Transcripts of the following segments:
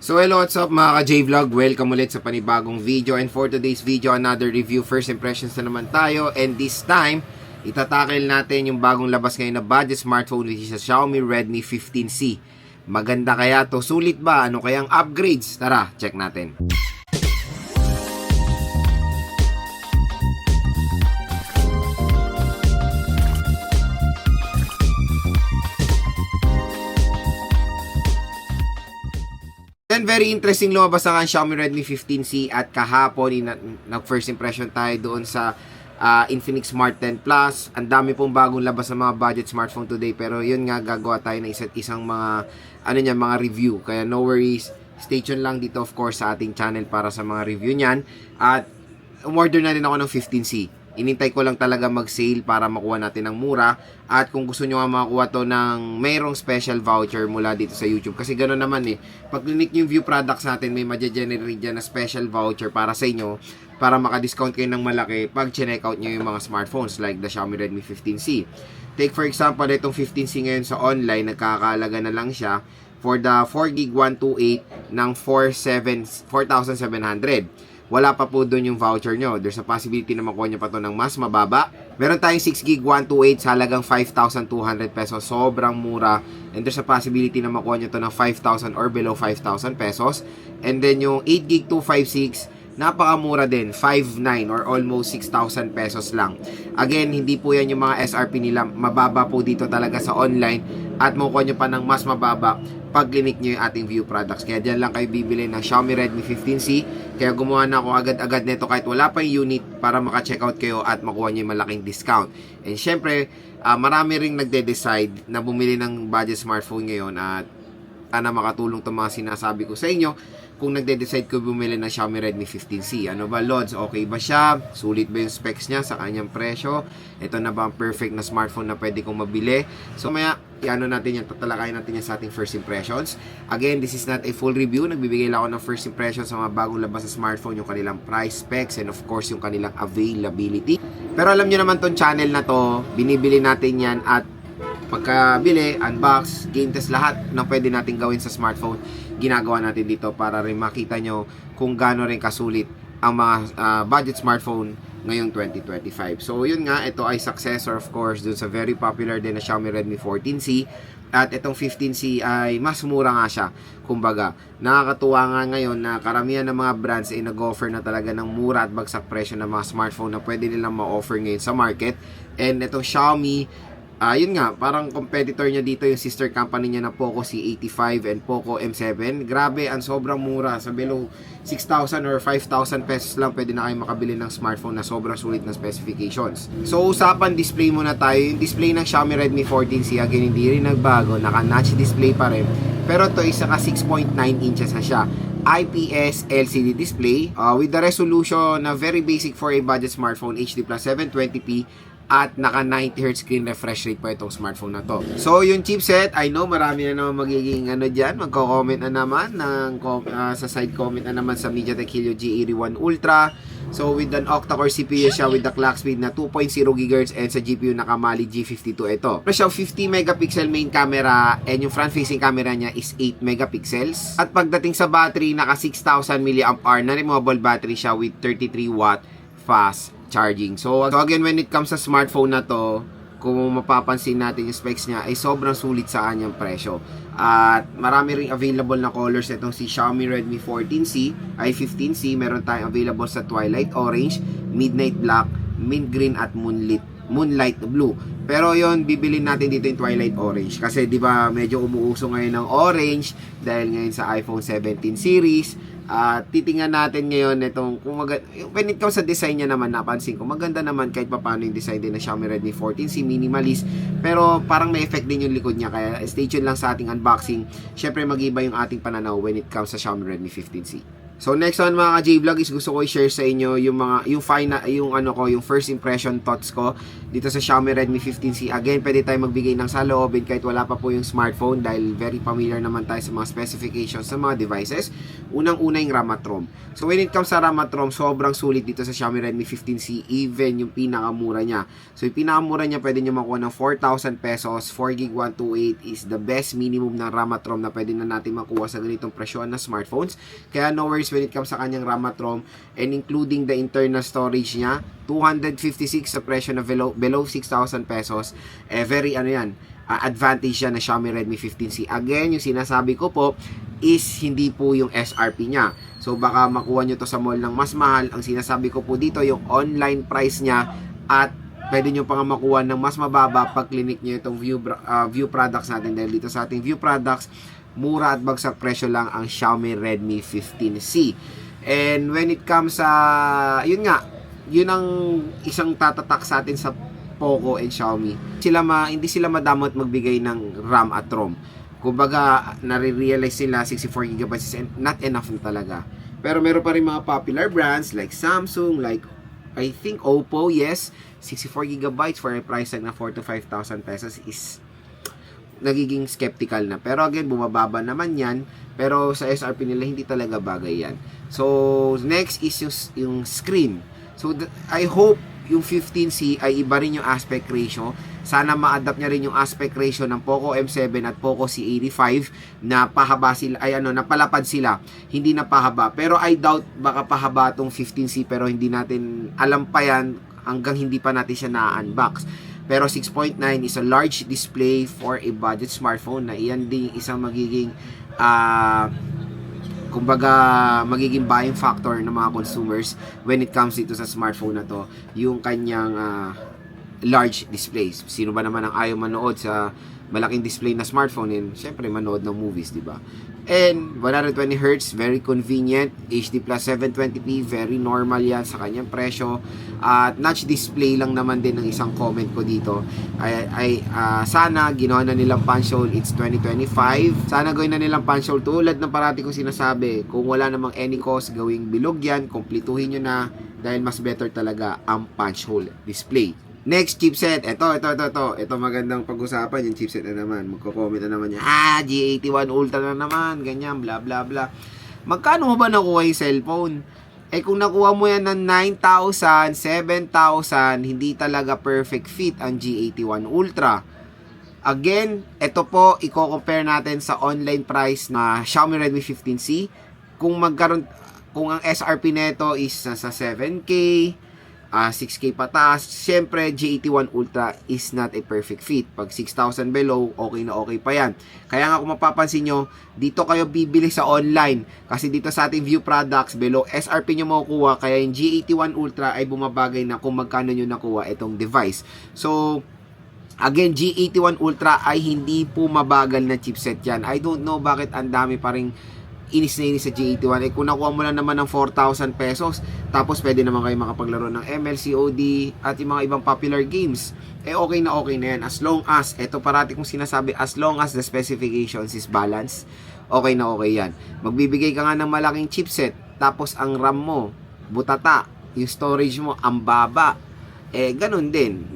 So hello, what's up mga ka-J-Vlog? Welcome ulit sa panibagong video. And for today's video, another review, first impressions na naman tayo. And this time, itatakil natin yung bagong labas ngayon na budget smartphone, which is a Xiaomi Redmi 15C. Maganda kaya to? Sulit ba? Ano kayang upgrades? Tara, check natin. And very interesting lumabas ang Xiaomi Redmi 15C at kahapon nag-first impression tayo doon sa Infinix Smart 10 Plus. Ang dami pong bagong labas ng mga budget smartphone today, pero yun nga, gagawa tayo ng isa't isang mga mga review. Kaya no worries, stay tuned lang dito of course sa ating channel para sa mga review niyan. At umorder na rin ako ng 15C. Inintay ko lang talaga mag-sale para makuha natin ng mura. At kung gusto nyo nga makakuha to ng mayroong special voucher mula dito sa YouTube. Kasi gano'n naman pag click yung view products natin, may ma-generate dyan na special voucher para sa inyo. Para maka-discount kayo ng malaki pag check-out nyo yung mga smartphones like the Xiaomi Redmi 15C. Take for example, itong 15C ngayon sa online, nagkakalaga na lang siya for the 4GB 128 ng 4,700. Wala pa po doon yung voucher nyo. There's a possibility na makuha nyo pa to ng mas mababa. Meron tayong 6GB 128 sa halagang 5,200 pesos. Sobrang mura. And there's a possibility na makuha nyo to ng 5,000 or below 5,000 pesos. And then yung 8GB 256, napakamura din, 5,900 or almost 6,000 pesos lang. Again, hindi po yan yung mga SRP nila. Mababa po dito talaga sa online. At makukuha nyo pa ng mas mababa pag clinic nyo yung ating view products. Kaya dyan lang kayo bibili ng Xiaomi Redmi 15C. Kaya gumawa na ako agad-agad nito kahit wala pa yung unit para maka-checkout kayo at makuha nyo yung malaking discount. And syempre, marami ring nagde-decide na bumili ng budget smartphone ngayon at sana makatulong itong mga sinasabi ko sa inyo. Kung nagde-decide ko bumili ng Xiaomi Redmi 15C, ano ba Lods? Okay ba siya? Sulit ba yung specs niya sa kanyang presyo? Ito na ba ang perfect na smartphone na pwede kong mabili? So maya, natin yan, tatalakayin natin yan sa ating first impressions. Again, this is not a full review. Nagbibigay lang ako ng first impressions sa mga bagong labas sa smartphone, yung kanilang price, specs, and of course yung kanilang availability. Pero alam nyo naman tong channel na to, binibili natin yan at pagkabili, unbox, game test, lahat ng pwede natin gawin sa smartphone, ginagawa natin dito para rin makita nyo kung gaano rin kasulit ang mga budget smartphone ngayong 2025. So yun nga, ito ay successor of course dun sa very popular din na Xiaomi Redmi 14C. At itong 15C ay mas mura nga siya. Kumbaga, nakakatuwa nga ngayon na karamihan ng mga brands ay nag-offer na talaga ng mura at bagsak presyo ng mga smartphone na pwede nilang ma-offer ngayon sa market. And itong Xiaomi, yun nga, parang competitor niya dito yung sister company niya na Poco C85 and Poco M7. Grabe, ang sobrang mura. Sa below 6,000 or 5,000 pesos lang pwede na kayo makabili ng smartphone na sobrang sulit na specifications. So, usapan display muna tayo. Yung display ng Xiaomi Redmi 14C, again, hindi rin nagbago. Naka-notch display pa rin. Pero ito is naka 6.9 inches na siya. IPS LCD display with the resolution na very basic for a budget smartphone, HD plus 720p at naka 90Hz screen refresh rate pa itong smartphone na to. So yung chipset, I know marami na naman magiging dyan, magko-comment na naman sa side comment na naman sa MediaTek Helio G81 Ultra. So with an octa-core CPU siya with the clock speed na 2.0 GHz and sa GPU nakamali G52 ito. Pero siya 50 megapixel main camera and yung front facing camera niya is 8 megapixels. At pagdating sa battery, naka 6,000 mAh na removable battery siya with 33 watt fast charging. So again, when it comes sa smartphone na to, kung mapapansin natin yung specs niya ay sobrang sulit sa kanyang presyo. At marami ring available na colors itong si Xiaomi Redmi 14C ay 15C. Meron tayong available sa Twilight Orange, Midnight Black, Mint Green at Moonlight Blue. Pero yon, bibilin natin dito yung Twilight Orange kasi di ba medyo umuuso ngayon ng orange dahil ngayon sa iPhone 17 series. Titingnan natin ngayon itong when it comes sa design niya naman, napansin ko maganda naman kahit paano yung design din ng Xiaomi Redmi 14C, minimalist pero parang may effect din yung likod niya, kaya stay tuned lang sa ating unboxing. Syempre mag-iba yung ating pananaw when it comes sa Xiaomi Redmi 15C. So next one mga ka-J-Vlog is gusto ko i-share sa inyo yung first impression thoughts ko dito sa Xiaomi Redmi 15C. Again, pwede tayo magbigay ng saloobin kahit wala pa po yung smartphone dahil very familiar naman tayo sa mga specifications sa mga devices. Unang-una yung RAM at ROM. So when it comes sa RAM at ROM, sobrang sulit dito sa Xiaomi Redmi 15C, even yung pinakamura niya. So yung pinakamura niya pwede nyo makuha ng 4,000 pesos. 4GB 128 is the best minimum ng RAM at ROM na pwede na natin makuha sa ganitong presyon na smartphones. Kaya no worries when it comes sa kanyang RAM at ROM, and including the internal storage niya, 256 sa presyo na below 6,000 pesos. Very advantage yan na Xiaomi Redmi 15C. Again, yung sinasabi ko po is hindi po yung SRP niya. So baka makuha nyo to sa mall ng mas mahal. Ang sinasabi ko po dito yung online price niya, at pwede nyo pa nga makuha ng mas mababa pag clinic nyo itong view products natin, dahil dito sa ating view products, mura at bagsak presyo lang ang Xiaomi Redmi 15C. And when it comes sa yun ang isang tatatak sa atin sa Poco and Xiaomi. Hindi sila madamot magbigay ng RAM at ROM. Kumbaga, nare-realize sila 64GB is not enough na talaga. Pero meron pa rin mga popular brands like Samsung, like I think Oppo, yes, 64GB for a price tag na 4,000 to 5,000 pesos is nagiging skeptical na. Pero again, bumababa naman yan. Pero sa SRP nila, hindi talaga bagay yan. So, next is yung screen. So, I hope yung 15C ay iba rin yung aspect ratio. Sana ma-adapt niya rin yung aspect ratio ng Poco M7 at Poco C85 na pahaba sila, napalapad sila. Hindi na pahaba. Pero I doubt baka pahaba tong 15C, pero hindi natin alam pa yan hanggang hindi pa natin siya na-unbox. Pero 6.9 is a large display for a budget smartphone na iyan din isang magiging magiging buying factor ng mga consumers when it comes dito sa smartphone na to, yung kanyang large displays. Sino ba naman ang ayaw manood sa malaking display na smartphone? And syempre manood ng movies, di ba? And 120Hz, very convenient. HD plus 720p, very normal yan sa kanyang presyo. At notch display lang naman din ng isang comment ko dito. Sana ginawa na nilang punch hole. It's 2025. Sana gawin na nilang punch hole tulad ng parati kong sinasabi. Kung wala namang any cost, gawing bilog yan. Kumpletuhin nyo na dahil mas better talaga ang punch hole display. Next, chipset. Ito magandang pag-usapan yung chipset na naman. Magko-comment na naman niya, G81 Ultra na naman, ganyan, bla bla bla. Magkano mo ba nakuha yung cellphone? Kung nakuha mo yan ng 9,000, 7,000, hindi talaga perfect fit ang G81 Ultra. Again, ito po, i-compare natin sa online price na Xiaomi Redmi 15C. Kung ang SRP neto is nasa 7K, 6K pataas, syempre G81 Ultra is not a perfect fit. Pag 6,000 below, okay na okay pa yan. Kaya nga kung mapapansin nyo, dito kayo bibili sa online. Kasi dito sa ating view products, below SRP nyo makukuha. Kaya yung G81 Ultra ay bumabagay na kung magkano nyo nakuha itong device. So, again, G81 Ultra ay hindi po mabagal na chipset yan. I don't know bakit ang dami pa rin inis na inis sa G81. Kung nakuha mo lang naman ng 4,000 pesos, tapos pwede naman kayo makapaglaro ng ML, COD, at yung mga ibang popular games, okay na yan. As long as, ito parati kong sinasabi, as long as the specifications is balanced, okay na okay yan. Magbibigay ka nga ng malaking chipset, tapos ang RAM mo, butata, yung storage mo, ang baba, ganun din.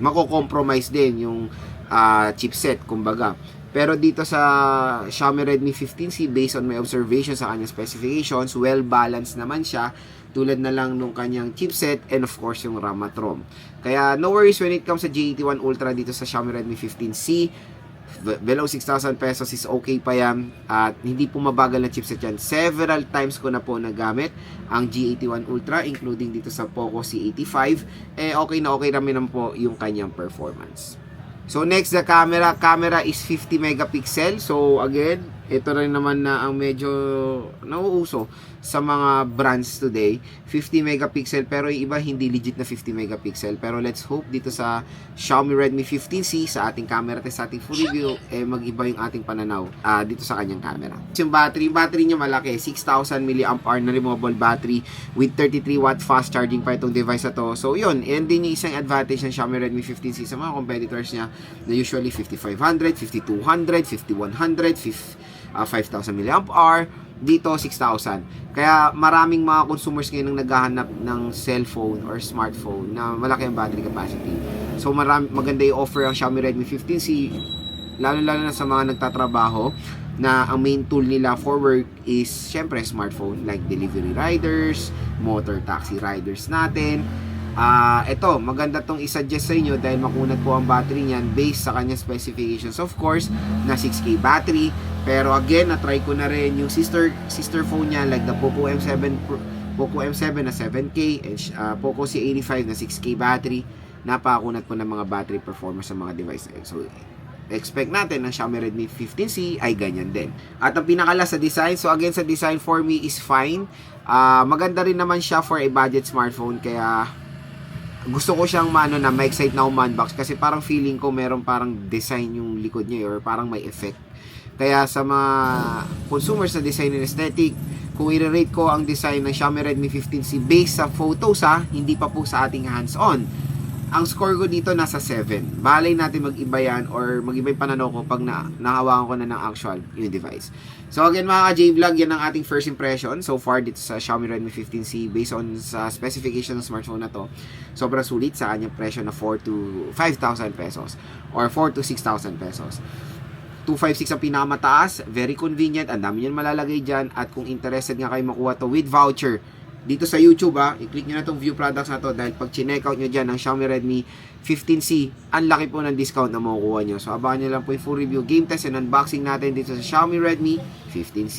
Mako-compromise din yung chipset, kumbaga. Pero dito sa Xiaomi Redmi 15C, based on my observation sa kanyang specifications, well-balanced naman siya, tulad na lang nung kanyang chipset and of course yung RAM at ROM. Kaya no worries when it comes sa G81 Ultra dito sa Xiaomi Redmi 15C. Below 6,000 pesos is okay pa yan, at hindi po mabagal na chipset yan. Several times ko na po nagamit ang G81 Ultra, including dito sa Poco C85. Okay na okay naman po yung kanyang performance. So next, the camera. Camera is 50 megapixel. So again, ito rin naman na ang medyo nauuso sa mga brands today. 50 megapixel, pero yung iba hindi legit na 50 megapixel. Pero let's hope dito sa Xiaomi Redmi 15C, sa ating camera test, sa ating full review, mag-iba yung ating pananaw dito sa kanyang camera. Yung battery niya malaki, 6,000 mAh na removable battery with 33 watt fast charging pa itong device na to. So yun, yan din yung isang advantage ng Xiaomi Redmi 15C sa mga competitors niya na usually 5,500, 5,200, 5,100, 5,000 mAh. dito 6,000. Kaya maraming mga consumers ngayon ang naghahanap ng cellphone or smartphone na malaki ang battery capacity. So maganda yung offer ang Xiaomi Redmi 15C, lalo na sa mga nagtatrabaho na ang main tool nila for work is syempre smartphone, like delivery riders, motor taxi riders natin. Ito, maganda tong i-suggest sa inyo dahil makunat po ang battery niyan based sa kanyang specifications, of course, na 6K battery. Pero again, na-try ko na rin yung sister phone niya, like the Poco M7 na 7K and Poco C85 na 6K battery. Napakunat po ng mga battery performance sa mga device na yun. So, expect natin ng Xiaomi Redmi 15C ay ganyan din. At ang pinakala sa design, so again sa design for me is fine. Maganda rin naman siya for a budget smartphone, kaya gusto ko siyang na ma-excite na man-box kasi parang feeling ko meron parang design yung likod niya or parang may effect. Kaya sa mga consumers na design and aesthetic, kung i-rate ko ang design ng Xiaomi Redmi 15C based sa photos hindi pa po sa ating hands-on, ang score ko dito nasa 7. Balay natin mag-iba yan or mag-iba yung pananaw ko pag nahawakan ko na ng actual yung device. So again mga ka-J-Vlog, yan ang ating first impression so far dito sa Xiaomi Redmi 15C based on sa specification ng smartphone na to. Sobrang sulit sa kanyang presyo na 4 to 5,000 pesos or 4 to 6,000 pesos. 256 ang pinakamataas, very convenient, ang dami nyo malalagay dyan, at kung interested nga kayo makuha to with voucher dito sa YouTube i-click nyo na itong view products na to dahil pag chineck out nyo dyan ng Xiaomi Redmi 15C, ang laki po ng discount na makukuha nyo. So abangan nyo lang po yung full review, game test and unboxing natin dito sa Xiaomi Redmi 15C.